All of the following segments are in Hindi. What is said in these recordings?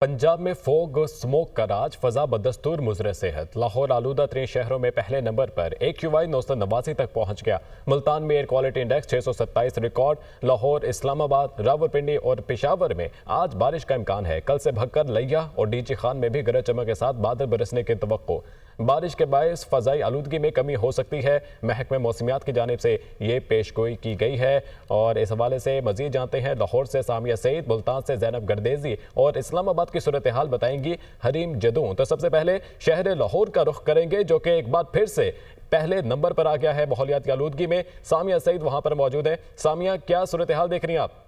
पंजाब में फोग स्मोक का राज, फजा बदस्तूर मुजरे सेहत। लाहौर आलूदा तरीन शहरों में पहले नंबर पर AQI 989 तक पहुंच गया। मुल्तान में air quality index 627 record. Lahore, Islamabad, Rawalpindi और पेशावर में आज बारिश का इम्कान है। कल से भक्कर, लिया और डीजी खान में भी गरज चमक के साथ बादल बरसने की तवक्को। बारिश के बायस फजाई आलूदगी में कमी हो सकती है। महकमे मौसमियात की जानिब से ये पेशगोई की गई है। और इस हवाले से मजीद जानते हैं लाहौर से सामिया सईद, मुल्तान से जैनब गर्देजी और इस्लामाबाद की सूरत हाल बताएंगी हरीम जदूं। तो सबसे पहले शहर लाहौर का रुख करेंगे, जो कि एक बार फिर से पहले नंबर पर आ गया है माहौलियात की आलूदगी में। सामिया सईद वहां पर मौजूद है। सामिया, क्या सूरत हाल देख रही हैं आप?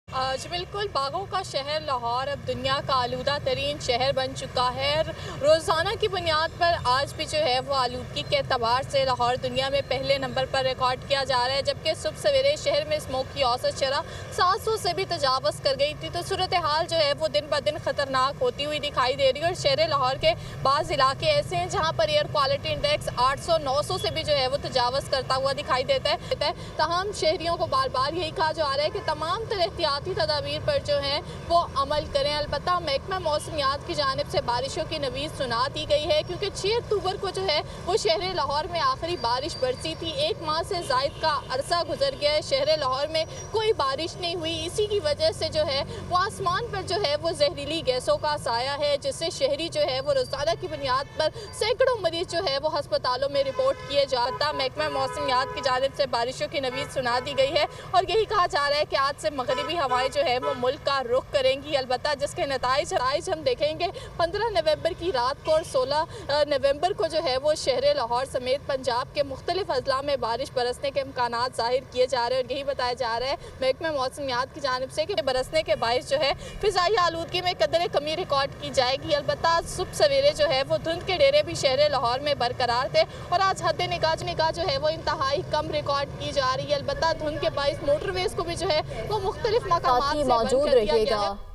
जी बिल्कुल, बागों का शहर लाहौर अब दुनिया का आलूदा तरीन शहर बन चुका है। रोज़ाना की बुनियाद पर आज भी जो है वो आलूदगी के एतबार से लाहौर दुनिया में पहले नंबर पर रिकॉर्ड किया जा रहा है। जबकि सुबह सवेरे शहर में स्मोक की औसत शरह 700 से भी तजावज़ कर गई थी। तो सूरत हाल जो है वो दिन ब दिन ख़तरनाक होती हुई दिखाई दे रही है। और शहर लाहौर के बाज़ इलाके ऐसे हैं जहाँ पर एयर क्वालिटी इंडेक्स 800-900 से भी जो है वो तजावज़ करता हुआ दिखाई देता है। तमाम शहरियों को बार बार यही कहा जा रहा है कि तमाम तरह एहतियाती तदाबीर पर जो है वो अमल करें। अलबत्ता महकमा मौसमियात की जानिब से बारिशों की नवीद सुना दी गई है, क्योंकि 6 अक्टूबर को जो है वो शहर लाहौर में आखिरी बारिश बरसी थी। 1 माह से ज़ायद का अरसा गुजर गया है, शहर लाहौर में कोई बारिश नहीं हुई। इसी की वजह से जो है वो आसमान पर जो है वो जहरीली गैसों का साया है, जिससे शहरी जो है वो रोज़ाना की बुनियाद पर सैकड़ों मरीज जो है वो अस्पतालों में रिपोर्ट किए जाता। महकमा मौसमियात की जानिब से बारिशों की नवीद सुना दी गई है और यही कहा जा रहा है कि आज से मगरिबी हवाएं जो है वो मुल्क का रुख करेंगी। अलबत्ता जिसके नताइज हम देखेंगे 15 नवंबर की रात को और 16 नवंबर को जो है वो शहर लाहौर समेत पंजाब के मुख्तलिफ अजला में बारिश बरसने के इम्कानात जाहिर किए जा रहे हैं। और यही बताया जा रहा है महकमे मौसमियात की जानिब से कि बरसने के बायस जो है फिजाई आलूदगी में कदर कमी रिकॉर्ड की जाएगी। अलबत्ता सुबह सवेरे जो है वो धुंध के डेरे भी शहर लाहौर में बरकरार थे और आज हद निगाह जो है वो इंतहाई कम रिकॉर्ड की जा रही है। अलबत्ता धुंध के बायस मोटरवेज को भी जो है वो मुख्तलिफ मकामात से बंद मौजूद कर दिया गया रहिएगा। है।